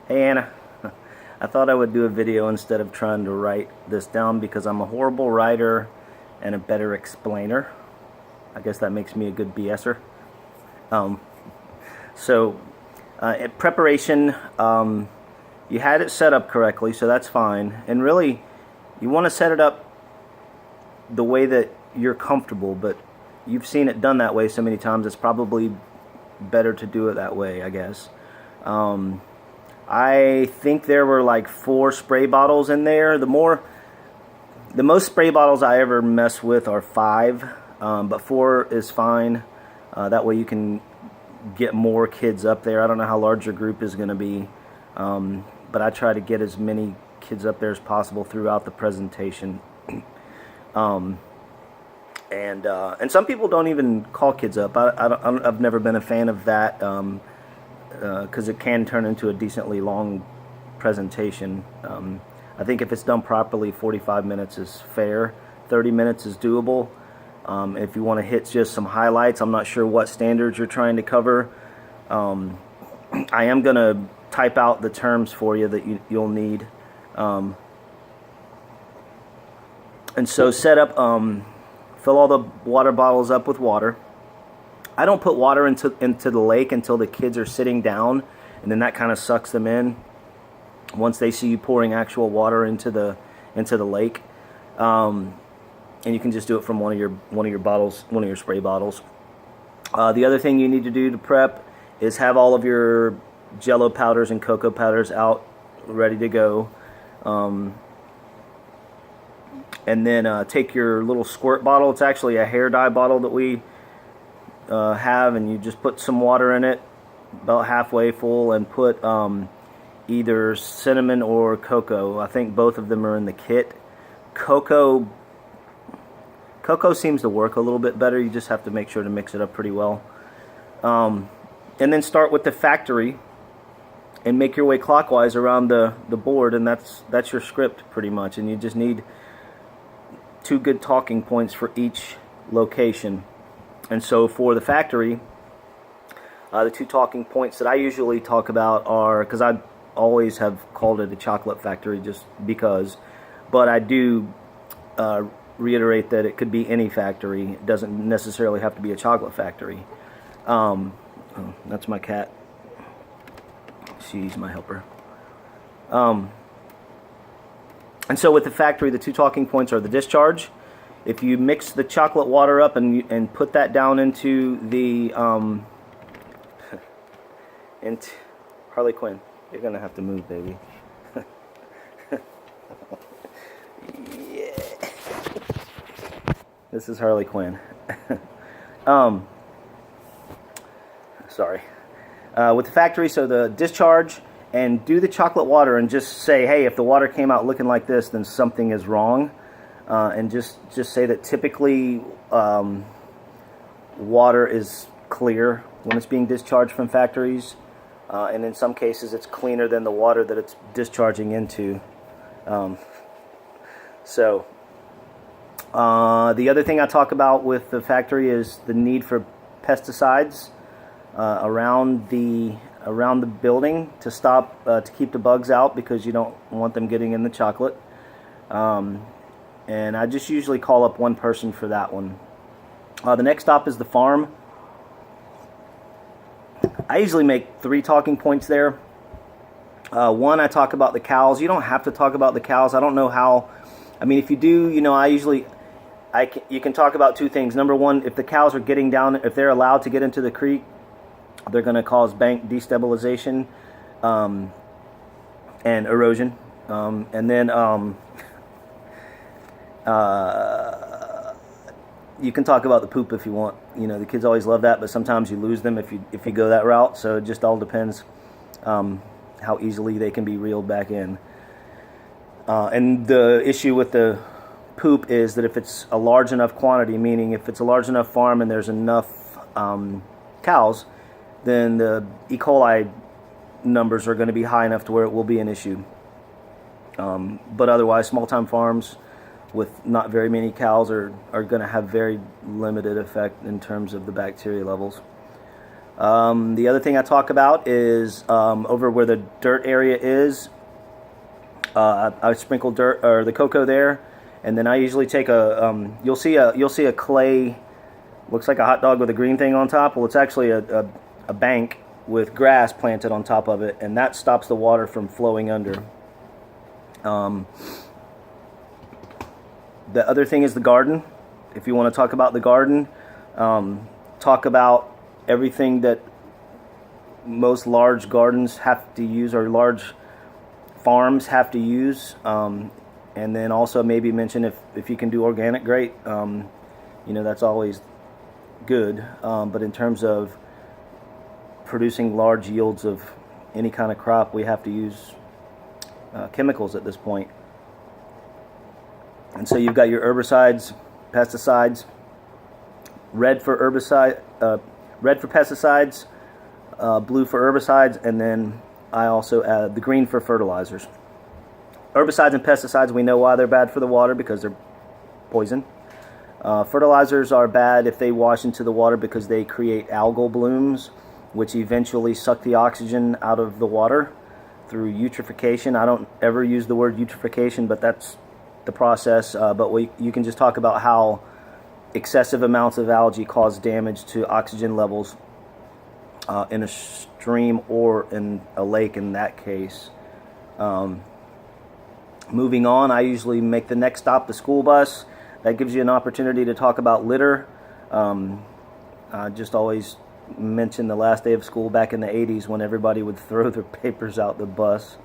Hey Anna, I thought I would do a video instead of trying to write this down because I'm a horrible writer and a better explainer. I guess that makes me a good BSer. Um, so, at preparation, you had it set up correctly, so that's fine. And really, you want to set it up the way that you're comfortable, but you've seen it done that way so many times, it's probably better to do it that way, I guess. I think there were like 4 spray bottles in there. The most spray bottles I ever mess with are 5, but 4 is fine. That way you can get more kids up there. I don't know how large your group is going to be, but I try to get as many kids up there as possible throughout the presentation. And some people don't even call kids up. I've never been a fan of that. Because it can turn into a decently long presentation. I think if it's done properly, 45 minutes is fair. 30 minutes is doable. If you want to hit just some highlights, I'm not sure what standards you're trying to cover. I am going to type out the terms for you that you'll need. And so set up, fill all the water bottles up with water. I don't put water into the lake until the kids are sitting down, and then that kind of sucks them in. Once they see you pouring actual water into the lake, and you can just do it from one of your bottles, one of your spray bottles. The other thing you need to do to prep is have all of your Jello powders and cocoa powders out, ready to go. And then take your little squirt bottle. It's actually a hair dye bottle that we have, and you just put some water in it about halfway full and put either cinnamon or cocoa. I think both of them are in the kit. Cocoa seems to work a little bit better. You just have to make sure to mix it up pretty well, and then start with the factory and make your way clockwise around the board, and that's your script pretty much. And you just need 2 good talking points for each location. And so for the factory, the 2 talking points that I usually talk about are, because I always have called it a chocolate factory just because, but I do reiterate that it could be any factory. It doesn't necessarily have to be a chocolate factory. Oh, that's my cat. She's my helper. And so with the factory, the 2 talking points are the discharge. If you mix the chocolate water up and put that down into the into Harley Quinn, you're gonna have to move, baby. Yeah. This is Harley Quinn. Sorry. With the factory, so the discharge, and do the chocolate water and just say, hey, if the water came out looking like this, then something is wrong. And just say that typically water is clear when it's being discharged from factories, and in some cases it's cleaner than the water that it's discharging into. So the other thing I talk about with the factory is the need for pesticides around the building to stop to keep the bugs out, because you don't want them getting in the chocolate. And I just usually call up one person for that one. The next stop is the farm. I usually make 3 talking points there. One, I talk about the cows. You don't have to talk about the cows. I don't know how. I mean, if you do, you know, you can talk about 2 things. Number one, if the cows are getting down, if they're allowed to get into the creek, they're going to cause bank destabilization and erosion. And then you can talk about the poop if you want. You know, the kids always love that, but sometimes you lose them if you go that route. So it just all depends how easily they can be reeled back in. And the issue with the poop is that if it's a large enough quantity, meaning if it's a large enough farm and there's enough cows, then the E. coli numbers are going to be high enough to where it will be an issue. But otherwise, small-time farms with not very many cows are going to have very limited effect in terms of the bacteria levels. The other thing I talk about is over where the dirt area is. I sprinkle dirt or the cocoa there, and then I usually take a. You'll see a clay, looks like a hot dog with a green thing on top. Well, it's actually a bank with grass planted on top of it, and that stops the water from flowing under. The other thing is the garden. If you want to talk about the garden, talk about everything that most large gardens have to use, or large farms have to use, and then also maybe mention if you can do organic, great. That's always good, but in terms of producing large yields of any kind of crop, we have to use chemicals at this point. And so you've got your herbicides, pesticides, red for pesticides, blue for herbicides, and then I also add the green for fertilizers. Herbicides and pesticides, we know why they're bad for the water, because they're poison. Fertilizers are bad if they wash into the water because they create algal blooms, which eventually suck the oxygen out of the water through eutrophication. I don't ever use the word eutrophication, but that's the process. But you can just talk about how excessive amounts of algae cause damage to oxygen levels in a stream or in a lake in that case. Moving on, I usually make the next stop the school bus. That gives you an opportunity to talk about litter. I just always mention the last day of school back in the 80s when everybody would throw their papers out the bus.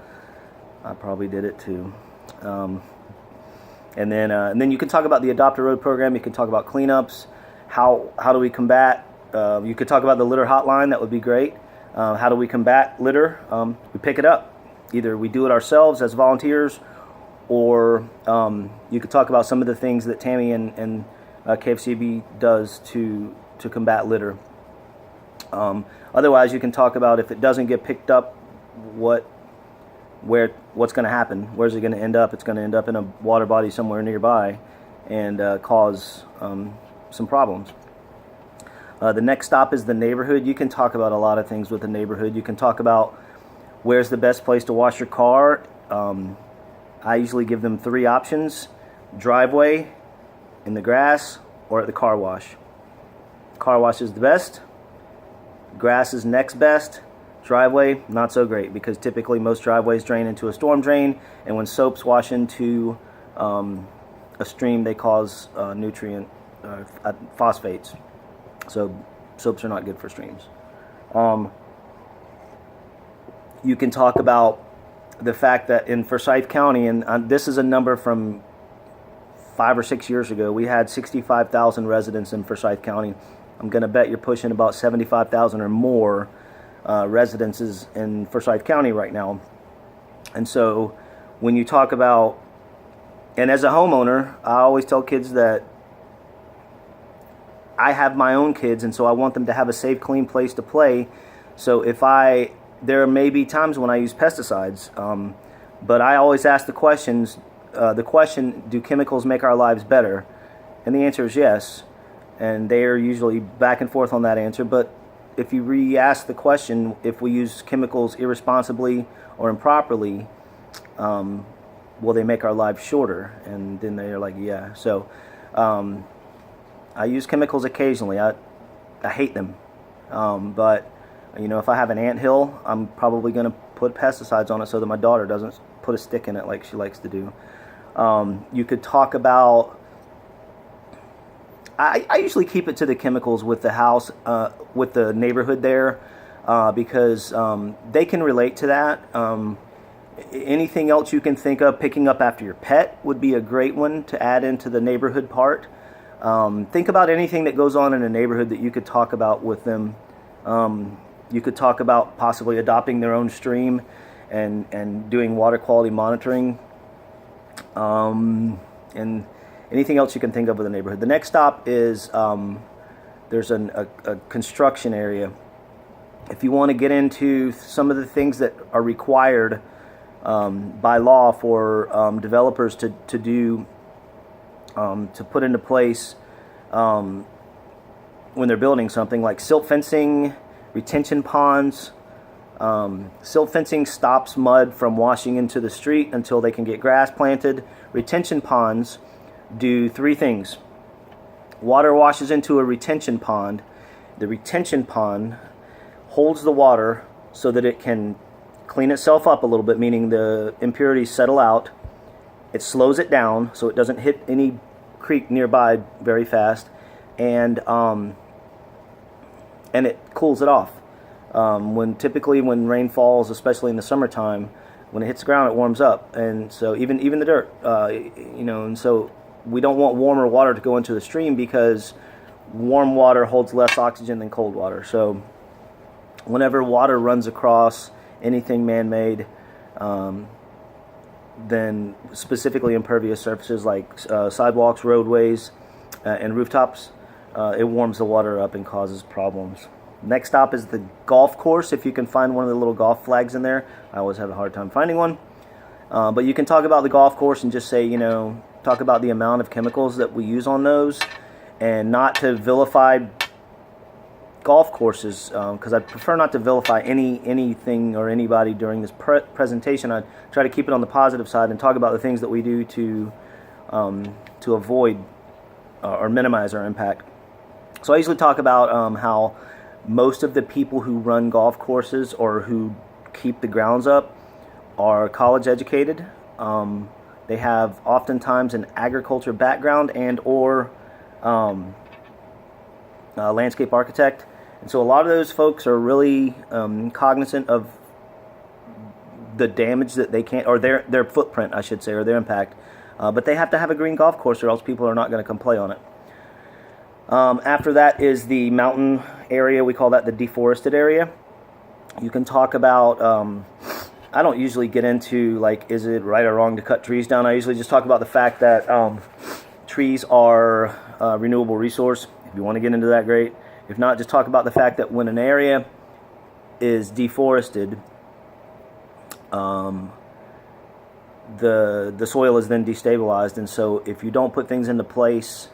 I probably did it too. And then you can talk about the Adopt a Road program. You can talk about cleanups. How do we combat? You could talk about the litter hotline. That would be great. How do we combat litter? We pick it up. Either we do it ourselves as volunteers, or you could talk about some of the things that Tammy and KFCB does to combat litter. Otherwise, you can talk about if it doesn't get picked up, what's going to happen. Where's it going to end up? It's going to end up in a water body somewhere nearby and cause some problems. The next stop is the neighborhood. You can talk about a lot of things with the neighborhood. You can talk about where's the best place to wash your car. I usually give them 3 options: driveway, in the grass, or at the car wash. Car wash is the best. Grass is next best. Driveway, not so great, because typically most driveways drain into a storm drain, and when soaps wash into a stream, they cause nutrient phosphates. So soaps are not good for streams. You can talk about the fact that in Forsyth County, and this is a number from 5 or 6 years ago, we had 65,000 residents in Forsyth County. I'm going to bet you're pushing about 75,000 or more residences in Forsyth County right now. And so when you talk about, and as a homeowner, I always tell kids that I have my own kids, and so I want them to have a safe, clean place to play. So there may be times when I use pesticides, but I always ask the question, do chemicals make our lives better? And the answer is yes. And they are usually back and forth on that answer. But if you re-ask the question, if we use chemicals irresponsibly or improperly, will they make our lives shorter? And then they're like, yeah. So I use chemicals occasionally. I hate them. But if I have an anthill, I'm probably going to put pesticides on it so that my daughter doesn't put a stick in it like she likes to do. You could talk about, I usually keep it to the chemicals with the house, with the neighborhood there, because they can relate to that. Anything else you can think of, picking up after your pet would be a great one to add into the neighborhood part. Think about anything that goes on in a neighborhood that you could talk about with them. You could talk about possibly adopting their own stream and doing water quality monitoring. And anything else you can think of with the neighborhood. The next stop is there's a construction area. If you want to get into some of the things that are required by law for developers to do, to put into place when they're building something, like silt fencing, retention ponds. Silt fencing stops mud from washing into the street until they can get grass planted. Retention ponds do three things. Water washes into a retention pond. The retention pond holds the water so that it can clean itself up a little bit, meaning the impurities settle out. It slows it down so it doesn't hit any creek nearby very fast, and it cools it off. Typically when rain falls, especially in the summertime, when it hits the ground, it warms up, and so even the dirt, and so we don't want warmer water to go into the stream because warm water holds less oxygen than cold water. So whenever water runs across anything man-made, then specifically impervious surfaces like sidewalks, roadways, and rooftops, it warms the water up and causes problems. Next stop is the golf course. If you can find one of the little golf flags in there, I always have a hard time finding one. But you can talk about the golf course and just say, talk about the amount of chemicals that we use on those, and not to vilify golf courses, because I prefer not to vilify anything or anybody during this presentation. I try to keep it on the positive side and talk about the things that we do to avoid or minimize our impact. So I usually talk about how most of the people who run golf courses or who keep the grounds up are college educated. They have oftentimes an agriculture background and or landscape architect. And so a lot of those folks are really cognizant of the damage that they can, or their footprint, I should say, or their impact. But they have to have a green golf course or else people are not going to come play on it. After that is the mountain area. We call that the deforested area. You can talk about, I don't usually get into, like, is it right or wrong to cut trees down? I usually just talk about the fact that trees are a renewable resource. If you want to get into that, great. If not, just talk about the fact that when an area is deforested, the soil is then destabilized, and so if you don't put things into place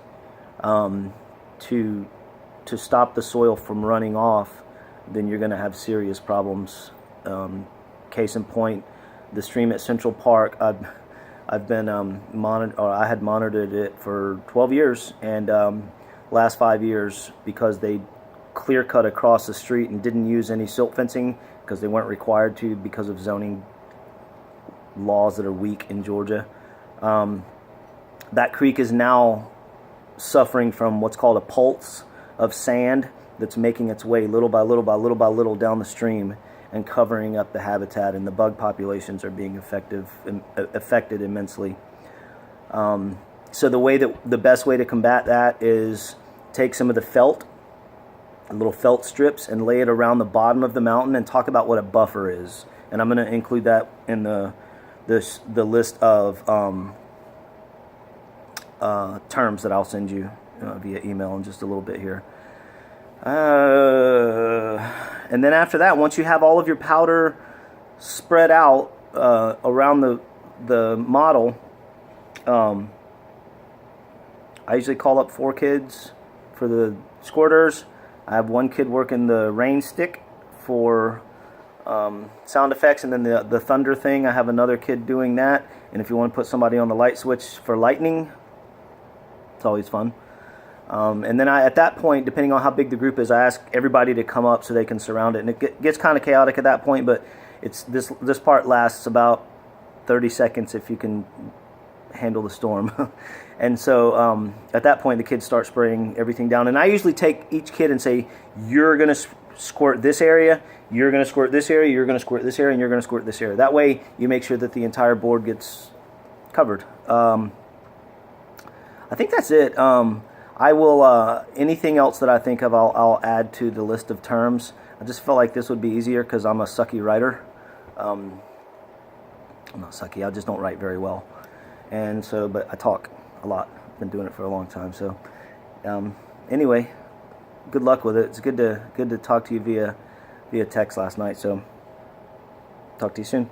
to stop the soil from running off, then you're going to have serious problems. Case in point, the stream at Central Park. I've been I had monitored it for 12 years, and last 5 years, because they clear cut across the street and didn't use any silt fencing because they weren't required to because of zoning laws that are weak in Georgia. That creek is now suffering from what's called a pulse of sand that's making its way little by little by little by little down the stream and covering up the habitat, and the bug populations are being affected immensely. So the best way to combat that is take some of the felt, little felt strips, and lay it around the bottom of the mountain, and talk about what a buffer is. And I'm going to include that in the list of terms that I'll send you via email in just a little bit here. And then after that, once you have all of your powder spread out around the model, I usually call up 4 kids for the squirters. I have 1 kid working the rain stick for sound effects, and then the thunder thing, I have another kid doing that. And if you want to put somebody on the light switch for lightning, it's always fun. And then at that point, depending on how big the group is, I ask everybody to come up so they can surround it. And it gets kind of chaotic at that point, but this part lasts about 30 seconds if you can handle the storm. And so at that point, the kids start spraying everything down. And I usually take each kid and say, you're going to squirt this area, you're going to squirt this area, you're going to squirt this area, and you're going to squirt this area. That way, you make sure that the entire board gets covered. I think that's it. I will, anything else that I think of, I'll add to the list of terms. I just felt like this would be easier because I'm a sucky writer. I'm not sucky, I just don't write very well. And so, but I talk a lot. I've been doing it for a long time. So, anyway, good luck with it. It's good to talk to you via text last night. So, talk to you soon.